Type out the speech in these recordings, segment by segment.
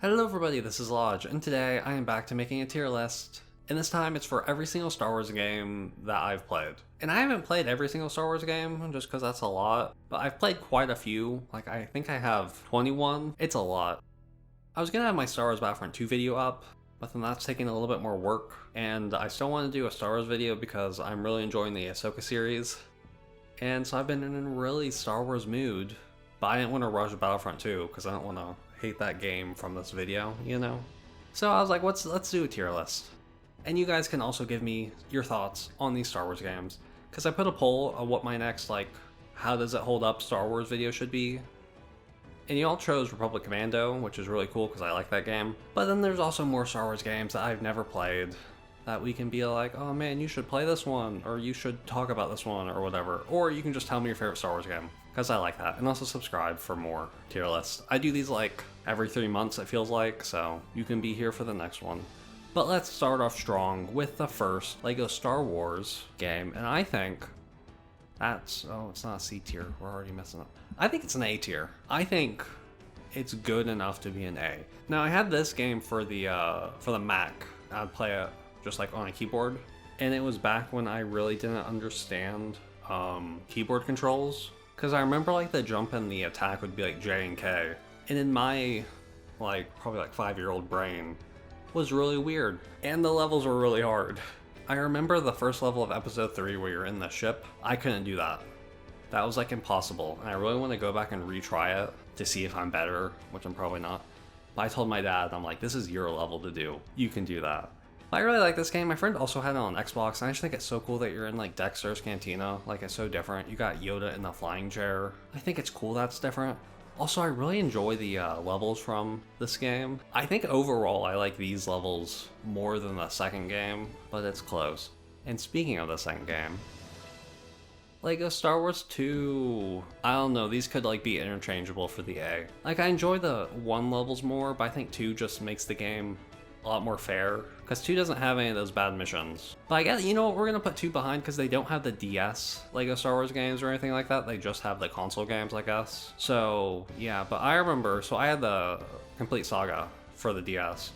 Hello everybody, this is Llodg, and today I am back to making a tier list. And this time it's for every single Star Wars game that I've played. And I haven't played every single Star Wars game, just because that's a lot. But I've played quite a few, like I think I have 21. It's a lot. I was gonna have my Star Wars Battlefront 2 video up, but then that's taking a little bit more work. And I still want to do a Star Wars video because I'm really enjoying the Ahsoka series. And so I've been in a really Star Wars mood. But I didn't want to rush Battlefront 2 because I don't want to hate that game from this video, you know? So I was like, let's do a tier list. And you guys can also give me your thoughts on these Star Wars games. Because I put a poll of what my next, how does it hold up Star Wars video should be. And you all chose Republic Commando, which is really cool because I like that game. But then there's also more Star Wars games that I've never played that we can be like, oh man, you should play this one, or you should talk about this one, or whatever. Or you can just tell me your favorite Star Wars game, because I like that. And also subscribe for more tier lists. I do these every 3 months, it feels like, so you can be here for the next one. But let's start off strong with the first LEGO Star Wars game, and I think that's, oh, it's not a C tier, we're already messing up. I think it's an A tier. I think it's good enough to be an A. Now I had this game for the Mac. I'd play it just on a keyboard, and it was back when I really didn't understand keyboard controls, because I remember the jump and the attack would be J and K, and in my probably 5-year-old brain was really weird, and the levels were really hard. I remember the first level of episode 3 where you're in the ship. I couldn't do that. That was impossible, and I really want to go back and retry it to see if I'm better, which I'm probably not. But I told my dad, I'm like, this is your level to do. You can do that. I really like this game. My friend also had it on Xbox, and I just think it's so cool that you're in Dexter's Cantina. It's so different. You got Yoda in the flying chair. I think it's cool that's different. Also, I really enjoy the levels from this game. I think overall I like these levels more than the second game, but it's close. And speaking of the second game, LEGO Star Wars 2, I don't know, these could be interchangeable for the A. I enjoy the 1 levels more, but I think 2 just makes the game a lot more fair, because 2 doesn't have any of those bad missions. But I guess, you know what, we're gonna put 2 behind because they don't have the DS LEGO Star Wars games or anything like that. They just have the console games, I guess. So yeah, but I remember, so I had the complete saga for the DS,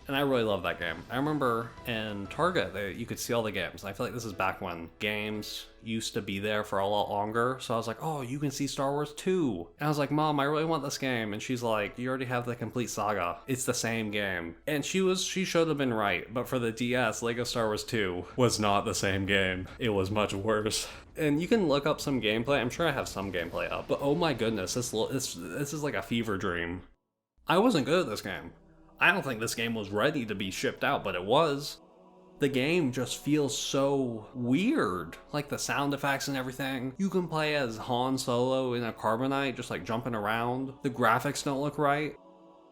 and I really love that game. I remember in Target, you could see all the games. I feel like this is back when games used to be there for a lot longer. So I was like, oh, you can see Star Wars 2. And I was like, Mom, I really want this game. And she's like, you already have the complete saga. It's the same game. And she should have been right. But for the DS, LEGO Star Wars 2 was not the same game. It was much worse. And you can look up some gameplay. I'm sure I have some gameplay up. But oh my goodness, this is like a fever dream. I wasn't good at this game. I don't think this game was ready to be shipped out, but it was. The game just feels so weird. The sound effects and everything. You can play as Han Solo in a carbonite, just jumping around. The graphics don't look right.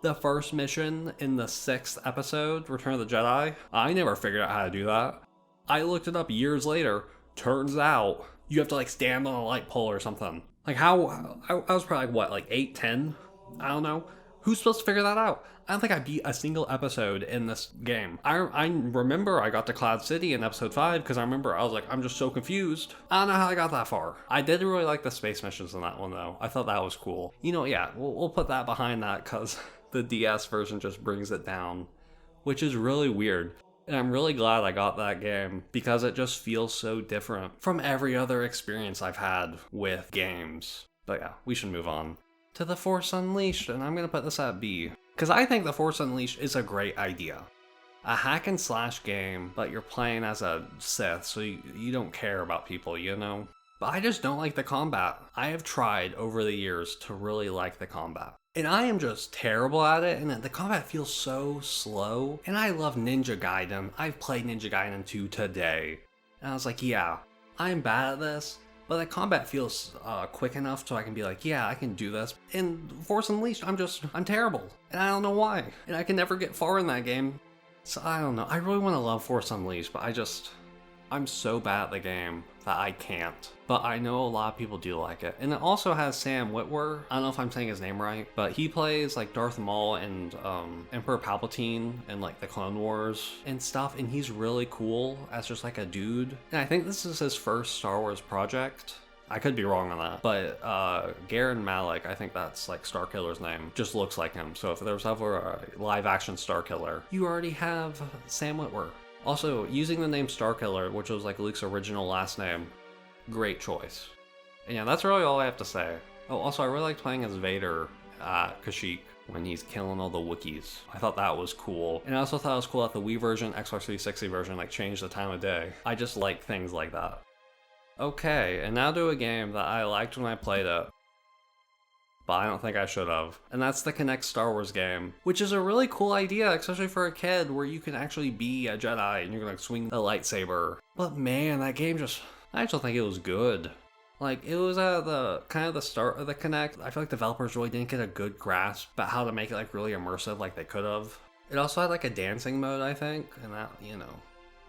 The first mission in the 6th episode, Return of the Jedi, I never figured out how to do that. I looked it up years later. Turns out you have to stand on a light pole or something. How, I was probably 8, 10? I don't know. Who's supposed to figure that out? I don't think I beat a single episode in this game. I remember I got to Cloud City in episode 5 because I remember I was like, I'm just so confused. I don't know how I got that far. I did really like the space missions in that one though. I thought that was cool. You know, yeah, we'll put that behind that because the DS version just brings it down, which is really weird. And I'm really glad I got that game because it just feels so different from every other experience I've had with games. But yeah, we should move on to The Force Unleashed, and I'm gonna put this at B. Because I think The Force Unleashed is a great idea. A hack and slash game, but you're playing as a Sith, so you don't care about people, you know? But I just don't like the combat. I have tried over the years to really like the combat. And I am just terrible at it, and the combat feels so slow. And I love Ninja Gaiden. I've played Ninja Gaiden 2 today. And I was like, yeah, I'm bad at this. But the combat feels quick enough so I can be like, yeah, I can do this. In Force Unleashed, I'm terrible. And I don't know why. And I can never get far in that game. So I don't know. I really want to love Force Unleashed, but I'm so bad at the game that I can't. But I know a lot of people do like it. And it also has Sam Witwer. I don't know if I'm saying his name right, but he plays Darth Maul and Emperor Palpatine and the Clone Wars and stuff. And he's really cool as just a dude. And I think this is his first Star Wars project I could be wrong on that. But Garen Malik, I think that's like Starkiller's name, just looks like him. So if there was ever a live action Starkiller, you already have Sam Witwer. Also, using the name Starkiller, which was like Luke's original last name, great choice. And yeah, that's really all I have to say. Oh, also I really like playing as Vader at Kashyyyk when he's killing all the Wookiees. I thought that was cool. And I also thought it was cool that the Wii version, Xbox 360 version, like changed the time of day. I just like things like that. Okay, and now to a game that I liked when I played it, but I don't think I should have. And that's the Kinect Star Wars game, which is a really cool idea, especially for a kid, where you can actually be a Jedi and you're gonna swing the lightsaber. But man, that game I just don't think it was good. Like, it was at the kind of the start of the Kinect. I feel like developers really didn't get a good grasp about how to make it like really immersive like they could have. It also had like a dancing mode, I think, and that, you know,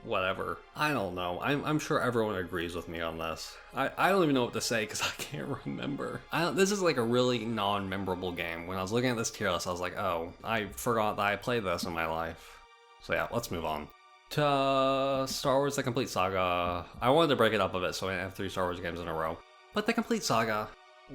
whatever. I don't know. I'm sure everyone agrees with me on this. I don't even know what to say because I can't remember. This is like a really non-memorable game. When I was looking at this tier list, I was like, oh, I forgot that I played this in my life. So yeah, let's move on to Star Wars The Complete Saga. I wanted to break it up a bit so I didn't have 3 Star Wars games in a row. But The Complete Saga,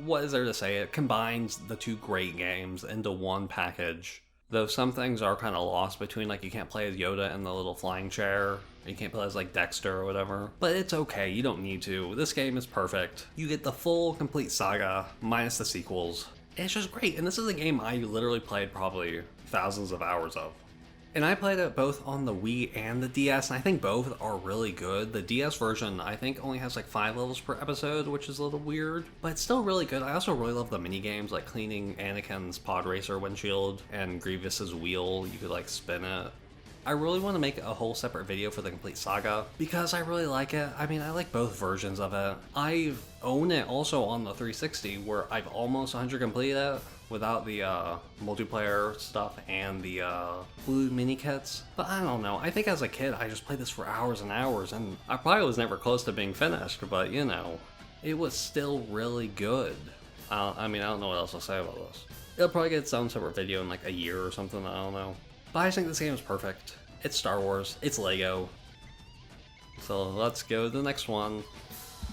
what is there to say? It combines the 2 great games into one package. Though some things are kind of lost between, like you can't play as Yoda in the little flying chair, you can't play as like Dexter or whatever. But it's okay, you don't need to. This game is perfect. You get the full Complete Saga, minus the sequels. It's just great, and this is a game I literally played probably thousands of hours of. And I played it both on the Wii and the DS, and I think both are really good. The DS version, I think, only has like 5 levels per episode, which is a little weird, but it's still really good. I also really love the mini games, like cleaning Anakin's pod racer windshield and Grievous's wheel. You could like spin it. I really want to make a whole separate video for the Complete Saga because I really like it. I mean, I like both versions of it. I own it also on the 360 where I've almost 100 completed it without the multiplayer stuff and the blue mini kits. But I don't know, I think as a kid I just played this for hours and hours, and I probably was never close to being finished, but you know, it was still really good. I mean, I don't know what else to say about this. It'll probably get its own separate video in like a year or something, I don't know. But I just think this game is perfect. It's Star Wars, it's Lego. So let's go to the next one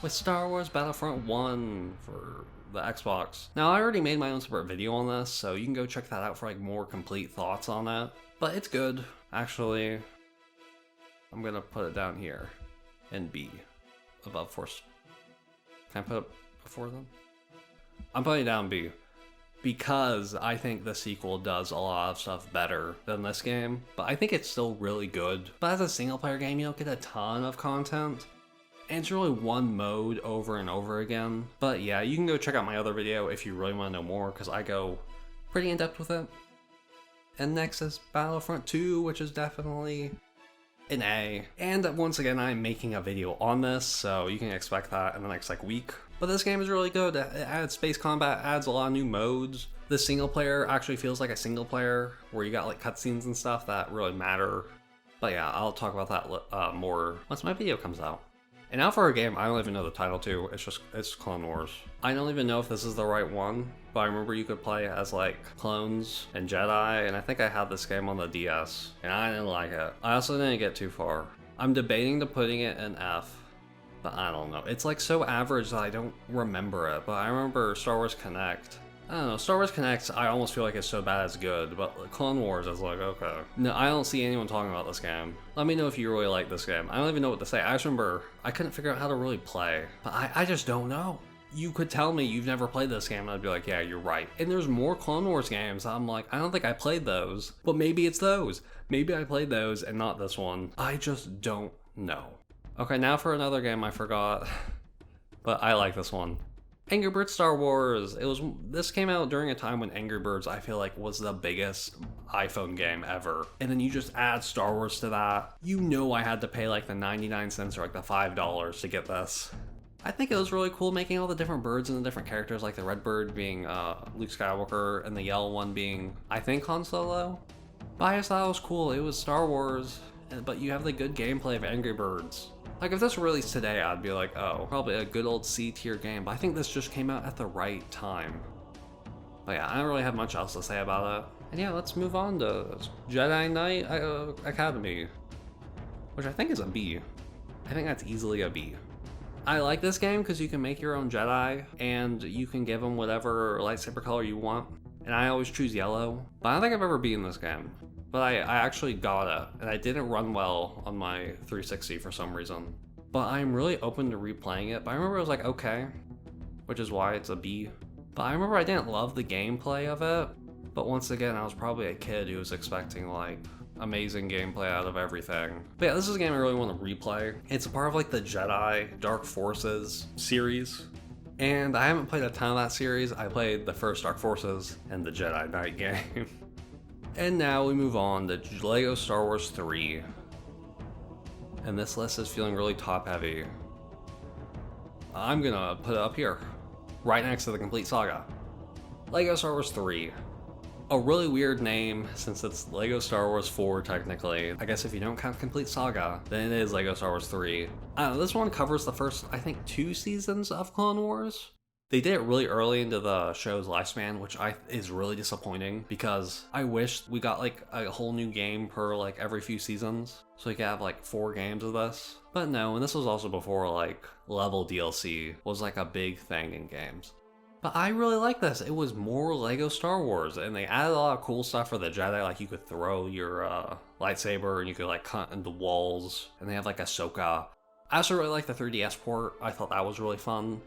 with Star Wars Battlefront 1 for the Xbox. Now, I already made my own separate video on this, so you can go check that out for like more complete thoughts on it. But it's good. Actually, I'm gonna put it down here in B, above Force. Can I put it before them? I'm putting it down B because I think the sequel does a lot of stuff better than this game, but I think it's still really good. But as a single player game, you don't get a ton of content. And it's really one mode over and over again. But yeah, you can go check out my other video if you really want to know more, because I go pretty in depth with it. And next is Battlefront 2, which is definitely an A. And once again, I'm making a video on this, so you can expect that in the next like week. But this game is really good. It adds space combat, adds a lot of new modes. The single player actually feels like a single player, where you got like cutscenes and stuff that really matter. But yeah, I'll talk about that more once my video comes out. And now for a game I don't even know the title to, it's Clone Wars. I don't even know if this is the right one, but I remember you could play as like clones and Jedi, and I think I had this game on the DS, and I didn't like it. I also didn't get too far. I'm debating to putting it in F, but I don't know. It's like so average that I don't remember it, but I remember Star Wars Connect. I don't know, Star Wars Connect, I almost feel like it's so bad it's good, but Clone Wars is like, okay. No, I don't see anyone talking about this game. Let me know if you really like this game. I don't even know what to say. I just remember, I couldn't figure out how to really play, but I just don't know. You could tell me you've never played this game, and I'd be like, yeah, you're right. And there's more Clone Wars games. I'm like, I don't think I played those, but maybe it's those. Maybe I played those and not this one. I just don't know. Okay, now for another game I forgot, but I like this one. Angry Birds Star Wars. This came out during a time when Angry Birds, I feel like, was the biggest iPhone game ever. And then you just add Star Wars to that. You know I had to pay like the 99 cents or like the $5 to get this. I think it was really cool making all the different birds and the different characters, like the red bird being Luke Skywalker and the yellow one being, I think, Han Solo. But I just thought it was cool. It was Star Wars, but you have the good gameplay of Angry Birds. Like, if this released today, I'd be like, oh, probably a good old C-tier game, but I think this just came out at the right time. But yeah, I don't really have much else to say about it. And yeah, let's move on to Jedi Knight Academy, which I think is a B. I think that's easily a B. I like this game because you can make your own Jedi and you can give them whatever lightsaber color you want. And I always choose yellow, but I don't think I've ever beaten this game. But I actually got it, and I didn't run well on my 360 for some reason. But I'm really open to replaying it, but I remember it was like okay, which is why it's a B. But I remember I didn't love the gameplay of it, but once again, I was probably a kid who was expecting like amazing gameplay out of everything. But yeah, this is a game I really want to replay. It's a part of like the Jedi Dark Forces series. And I haven't played a ton of that series. I played the first Dark Forces and the Jedi Knight game. And now we move on to LEGO Star Wars 3. And this list is feeling really top heavy. I'm gonna put it up here, right next to the complete saga. LEGO Star Wars 3. A really weird name since it's LEGO Star Wars 4 technically. I guess if you don't count Complete Saga, then it is LEGO Star Wars 3. This one covers the first, I think, 2 seasons of Clone Wars. They did it really early into the show's lifespan, which is really disappointing because I wish we got like a whole new game per like every few seasons. So we could have like 4 games of this. But no, and this was also before like level DLC was like a big thing in games. But I really like this. It was more LEGO Star Wars, and they added a lot of cool stuff for the Jedi, like you could throw your lightsaber and you could like cut into walls, and they have like Ahsoka. I also really like the 3DS port. I thought that was really fun.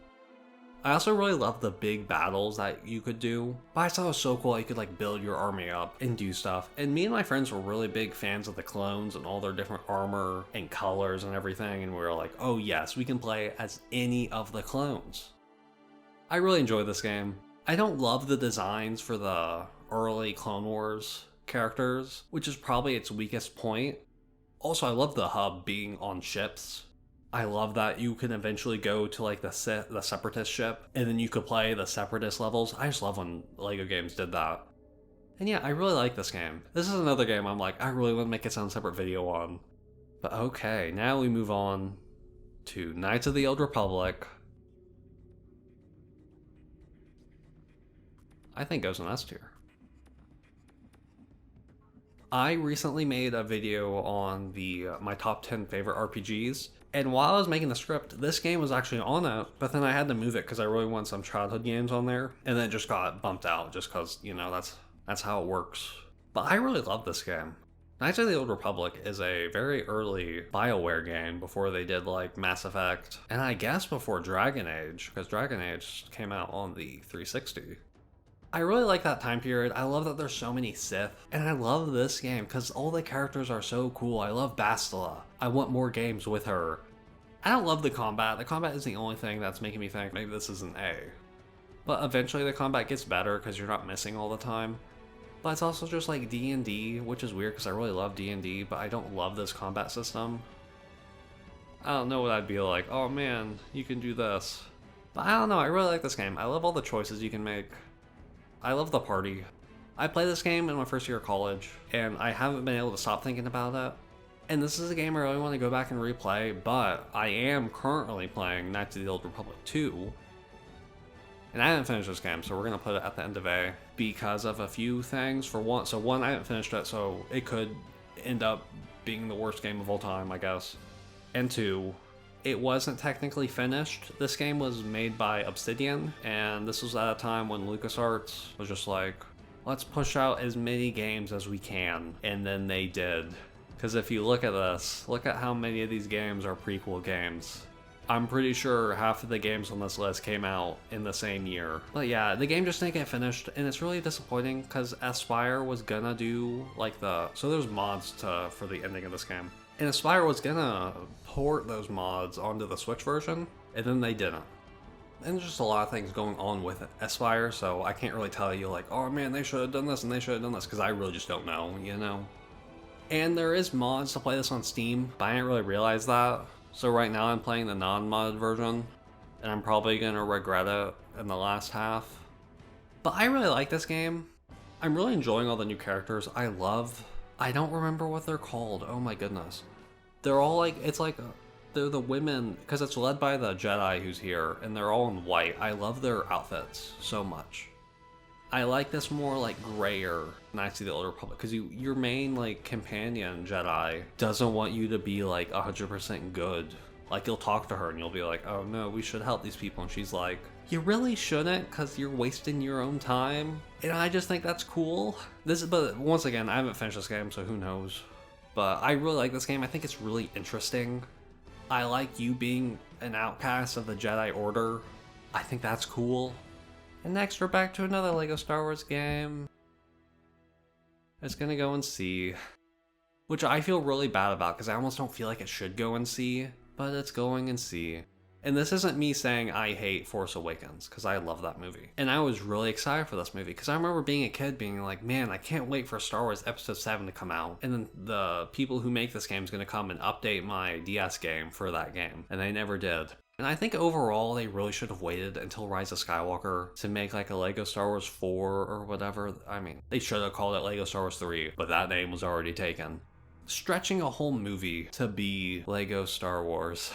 I also really love the big battles that you could do. But I thought it was so cool, you could like build your army up and do stuff. And me and my friends were really big fans of the clones and all their different armor and colors and everything, and we were like, oh yes, we can play as any of the clones. I really enjoy this game. I don't love the designs for the early Clone Wars characters, which is probably its weakest point. Also, I love the hub being on ships. I love that you can eventually go to like the Separatist ship, and then you could play the Separatist levels. I just love when LEGO games did that. And yeah, I really like this game. This is another game I'm like, I really want to make its own separate video on. But okay, now we move on to Knights of the Old Republic. I think goes in S tier. I recently made a video on my top 10 favorite RPGs, and while I was making the script, this game was actually on it, but then I had to move it because I really want some childhood games on there, and then it just got bumped out just because, you know, that's how it works. But I really love this game. Knights of the Old Republic is a very early BioWare game before they did like Mass Effect, and I guess before Dragon Age, because Dragon Age came out on the 360. I really like that time period. I love that there's so many Sith, and I love this game because all the characters are so cool. I love Bastila. I want more games with her. I don't love the combat. The combat is the only thing that's making me think maybe this is an A. But eventually the combat gets better because you're not missing all the time. But it's also just like D&D, which is weird because I really love D&D, but I don't love this combat system. I don't know what I'd be like, oh man, you can do this. But I don't know, I really like this game. I love all the choices you can make. I love the party. I played this game in my first year of college, and I haven't been able to stop thinking about it. And this is a game I really want to go back and replay, but I am currently playing Knights of the Old Republic 2. And I haven't finished this game, so we're going to put it at the end of A because of a few things. For one, I haven't finished it, so it could end up being the worst game of all time, I guess. And 2, it wasn't technically finished. This game was made by Obsidian, and this was at a time when LucasArts was just like, let's push out as many games as we can, and then they did. Because if you look at this, look at how many of these games are prequel games. I'm pretty sure half of the games on this list came out in the same year. But yeah, the game just didn't get finished, and it's really disappointing because Aspyr was gonna do like so there's mods for the ending of this game. And Aspyr was gonna port those mods onto the Switch version, and then they didn't. And there's just a lot of things going on with Aspyr, so I can't really tell you like, oh man, they should have done this and they should have done this, because I really just don't know, you know? And there is mods to play this on Steam, but I didn't really realize that. So right now I'm playing the non-modded version, and I'm probably gonna regret it in the last half. But I really like this game. I'm really enjoying all the new characters. I don't remember what they're called. Oh my goodness. They're all like, they're the women, because it's led by the Jedi who's here, and they're all in white. I love their outfits so much. I like this more like grayer Knights of the Old Republic, because your main like companion Jedi doesn't want you to be like 100% good. Like, you'll talk to her and you'll be like, oh no, we should help these people. And she's like, you really shouldn't, because you're wasting your own time. And I just think that's cool. But once again, I haven't finished this game, so who knows. But I really like this game. I think it's really interesting. I like you being an outcast of the Jedi Order. I think that's cool. And next, we're back to another LEGO Star Wars game. It's gonna go in C, which I feel really bad about because I almost don't feel like it should go in C, but it's going in C. And this isn't me saying I hate Force Awakens, because I love that movie. And I was really excited for this movie, because I remember being a kid being like, man, I can't wait for Star Wars Episode 7 to come out. And then the people who make this game is going to come and update my DS game for that game. And they never did. And I think overall, they really should have waited until Rise of Skywalker to make like a LEGO Star Wars 4 or whatever. I mean, they should have called it LEGO Star Wars 3, but that name was already taken. Stretching a whole movie to be LEGO Star Wars,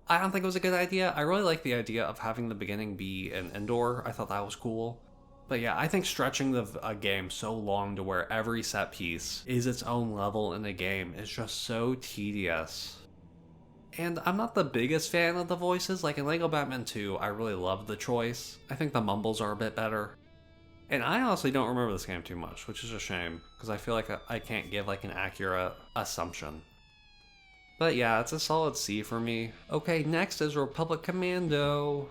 I don't think it was a good idea. I really like the idea of having the beginning be an indoor. I thought that was cool. But yeah, I think stretching a game so long to where every set piece is its own level in the game is just so tedious. And I'm not the biggest fan of the voices. Like in LEGO Batman 2, I really loved the choice. I think the mumbles are a bit better. And I honestly don't remember this game too much, which is a shame, because I feel like I can't give like an accurate assumption. But yeah, it's a solid C for me. Okay, next is Republic Commando.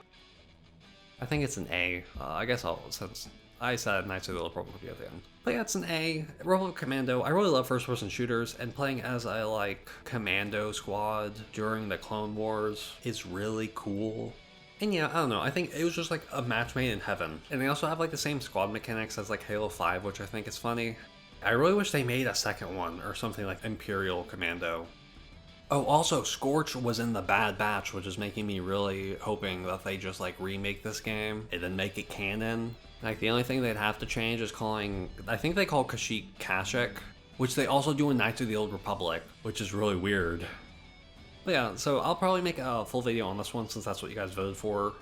I think it's an A. I guess since I said Knights of the Old Republic at the end. But yeah, it's an A. Republic Commando. I really love first-person shooters, and playing as a like commando squad during the Clone Wars is really cool. And yeah, I don't know, I think it was just like a match made in heaven. And they also have like the same squad mechanics as like Halo 5, which I think is funny. I really wish they made a second one, or something like Imperial Commando. Oh, also, Scorch was in the Bad Batch, which is making me really hoping that they just like remake this game and then make it canon. Like the only thing they'd have to change is I think they call Kashyyyk Kashyyyk, which they also do in Knights of the Old Republic, which is really weird. But yeah, so I'll probably make a full video on this one since that's what you guys voted for.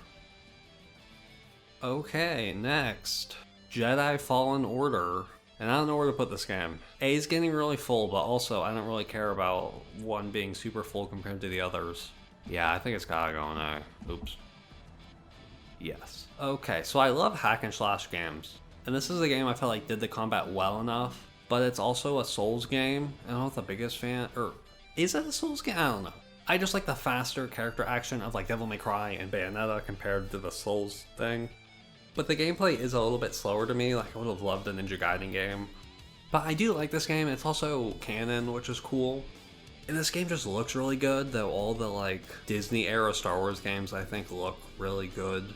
Okay, next, Jedi Fallen Order. And I don't know where to put this game. A is getting really full, but also I don't really care about one being super full compared to the others. Yeah, I think it's gotta go in A. Oops. Yes. Okay, so I love hack and slash games. And this is a game I felt like did the combat well enough, but it's also a Souls game. And I'm not the biggest fan, or is it a Souls game? I don't know. I just like the faster character action of like Devil May Cry and Bayonetta compared to the Souls thing. But the gameplay is a little bit slower to me, like I would have loved a Ninja Gaiden game. But I do like this game, it's also canon, which is cool. And this game just looks really good, though all the like Disney era Star Wars games I think look really good.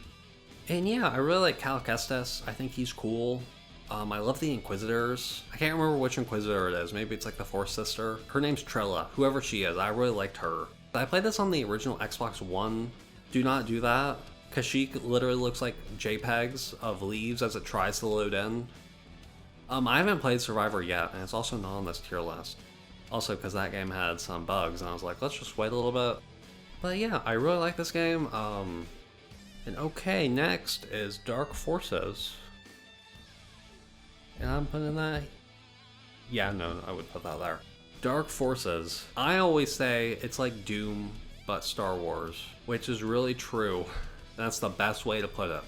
And yeah, I really like Cal Kestis, I think he's cool. I love the Inquisitors. I can't remember which Inquisitor it is, maybe it's like the Fourth Sister. Her name's Trilla, whoever she is, I really liked her. I played this on the original Xbox One. Do not do that. Kashyyyk literally looks like JPEGs of leaves as it tries to load in. I haven't played Survivor yet, and it's also not on this tier list. Also because that game had some bugs, and I was like, let's just wait a little bit. But yeah, I really like this game. And okay, next is Dark Forces. And I'm putting that... Yeah, no, I would put that there. Dark Forces. I always say it's like Doom, but Star Wars, which is really true. That's the best way to put it.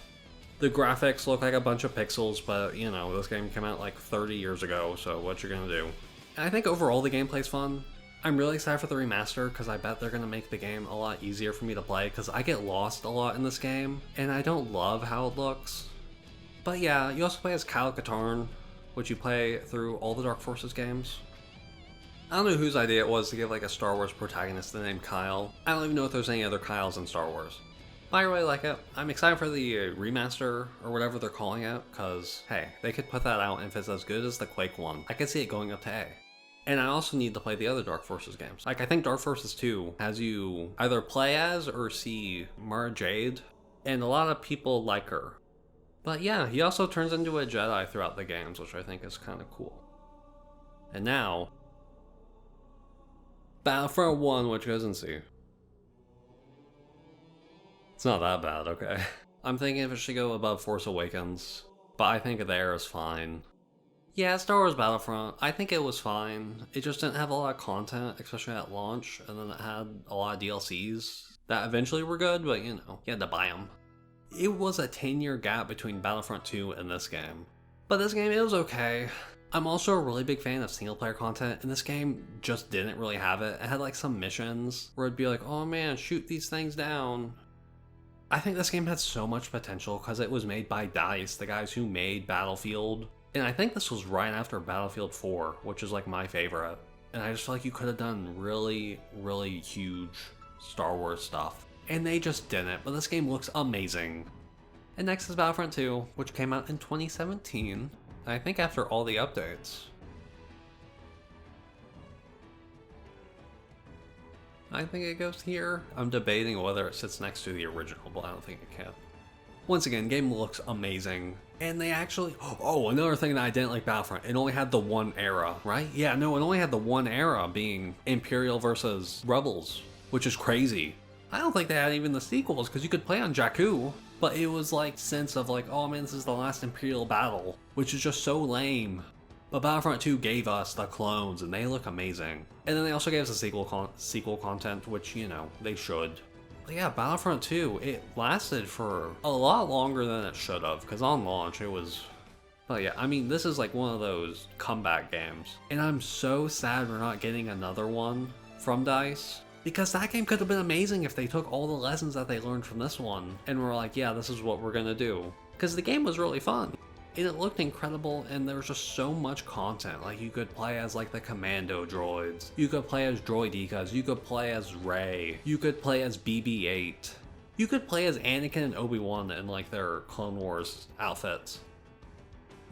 The graphics look like a bunch of pixels, but you know, this game came out like 30 years ago, so what you're gonna do? And I think overall the gameplay's fun. I'm really excited for the remaster because I bet they're gonna make the game a lot easier for me to play because I get lost a lot in this game and I don't love how it looks. But yeah, you also play as Kyle Katarn, which you play through all the Dark Forces games. I don't know whose idea it was to give like a Star Wars protagonist the name Kyle. I don't even know if there's any other Kyles in Star Wars. I really like it. I'm excited for the remaster, or whatever they're calling it, because, hey, they could put that out, and if it's as good as the Quake one, I could see it going up to A. And I also need to play the other Dark Forces games. Like, I think Dark Forces 2 has you either play as or see Mara Jade, and a lot of people like her. But yeah, he also turns into a Jedi throughout the games, which I think is kind of cool. And now, Battlefront 1, which goes in C. It's not that bad, okay. I'm thinking if it should go above Force Awakens, but I think there is fine. Yeah, Star Wars Battlefront, I think it was fine. It just didn't have a lot of content, especially at launch, and then it had a lot of DLCs that eventually were good, but you know, you had to buy them. It was a 10-year gap between Battlefront 2 and this game. But this game, it was okay. I'm also a really big fan of single player content, and this game just didn't really have it. It had like some missions where it'd be like, oh man, shoot these things down. I think this game had so much potential because it was made by DICE, the guys who made Battlefield. And I think this was right after Battlefield 4, which is like my favorite. And I just feel like you could have done really, really huge Star Wars stuff. And they just didn't, but this game looks amazing. And next is Battlefront 2, which came out in 2017, I think after all the updates. I think it goes here. I'm debating whether it sits next to the original, but I don't think it can. Once again, game looks amazing. And they actually, oh, another thing that I didn't like Battlefront, it only had the one era, right? Yeah, no, it only had the one era being Imperial versus Rebels, which is crazy. I don't think they had even the sequels, because you could play on Jakku, but it was like sense of like, oh man, this is the last Imperial battle, which is just so lame. But Battlefront 2 gave us the clones, and they look amazing. And then they also gave us the sequel content, which, you know, they should. But yeah, Battlefront 2, it lasted for a lot longer than it should have, because on launch it was... But yeah, I mean, this is like one of those comeback games. And I'm so sad we're not getting another one from DICE, because that game could have been amazing if they took all the lessons that they learned from this one, and were like, yeah, this is what we're gonna do. Because the game was really fun. And it looked incredible, and there was just so much content. Like, you could play as like the Commando droids, you could play as droidekas, you could play as Rey, you could play as BB-8, you could play as Anakin and Obi-Wan in like their Clone Wars outfits.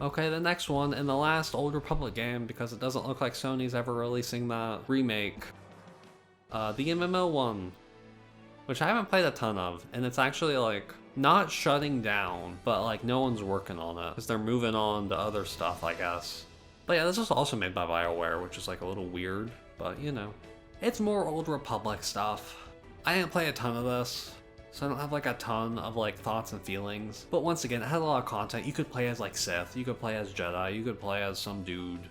Okay, the next one, and the last Old Republic game, because it doesn't look like Sony's ever releasing that remake. The MMO one, which I haven't played a ton of, and it's actually like not shutting down, but like no one's working on it because they're moving on to other stuff, I guess. But yeah, this was also made by BioWare, which is like a little weird, but you know, it's more Old Republic stuff. I didn't play a ton of this, so I don't have like a ton of like thoughts and feelings. But once again, it had a lot of content. You could play as like Sith, you could play as Jedi, you could play as some dude.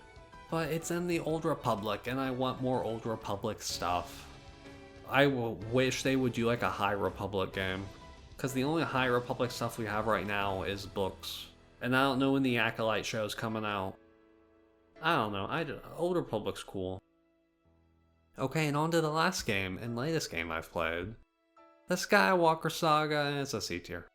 But it's in the Old Republic, and I want more Old Republic stuff. I wish they would do like a High Republic game, because the only High Republic stuff we have right now is books. And I don't know when the Acolyte show's coming out. I don't know, Old Republic's cool. Okay, and on to the last game, and latest game I've played. The Skywalker Saga, and it's a C tier.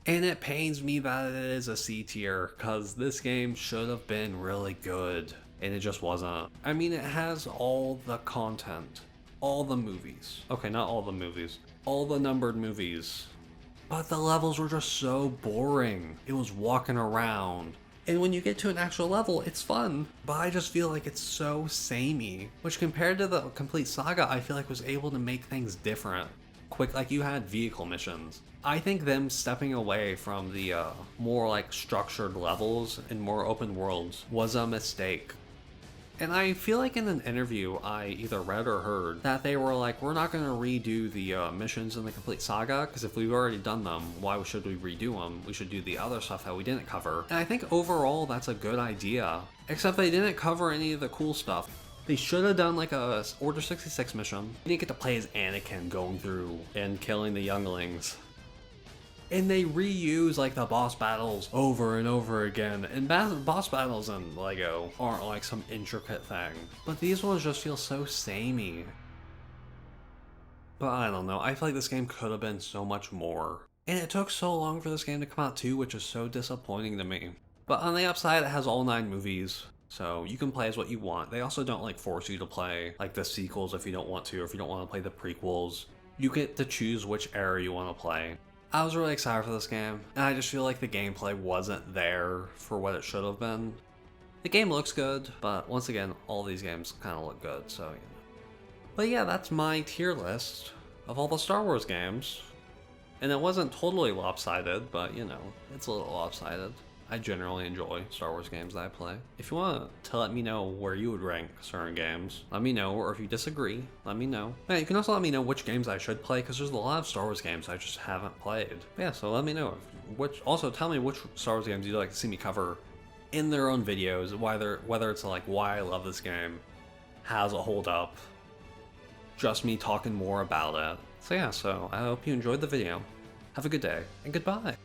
And it pains me that it is a C tier, because this game should have been really good, and it just wasn't. I mean, it has all the content, all the movies. Okay, not all the movies, all the numbered movies. But the levels were just so boring. It was walking around. And when you get to an actual level, it's fun. But I just feel like it's so samey. Which compared to the complete saga, I feel like was able to make things different. Quick, like you had vehicle missions. I think them stepping away from the more like structured levels and more open worlds was a mistake. And I feel like in an interview I either read or heard that they were like, we're not going to redo the missions in the complete saga, because if we've already done them, why should we redo them? We should do the other stuff that we didn't cover. And I think overall that's a good idea, except they didn't cover any of the cool stuff. They should have done like a Order 66 mission. You didn't get to play as Anakin going through and killing the younglings. And they reuse like the boss battles over and over again. And boss battles in LEGO aren't like some intricate thing, but these ones just feel so samey. But I don't know, I feel like this game could have been so much more. And it took so long for this game to come out too, which is so disappointing to me. But on the upside, it has all 9 movies, so you can play as what you want. They also don't like force you to play like the sequels if you don't want to, or if you don't want to play the prequels. You get to choose which era you want to play. I was really excited for this game, and I just feel like the gameplay wasn't there for what it should have been. The game looks good, but once again, all these games kind of look good, so you know. But yeah, that's my tier list of all the Star Wars games. And it wasn't totally lopsided, but you know, it's a little lopsided. I generally enjoy Star Wars games that I play. If you want to let me know where you would rank certain games, let me know, or if you disagree, let me know. Yeah, you can also let me know which games I should play, because there's a lot of Star Wars games I just haven't played. Yeah, so let me know. Also tell me which Star Wars games you'd like to see me cover in their own videos, whether it's like why I love this game, how's it hold up, just me talking more about it. So yeah, so I hope you enjoyed the video. Have a good day, and goodbye.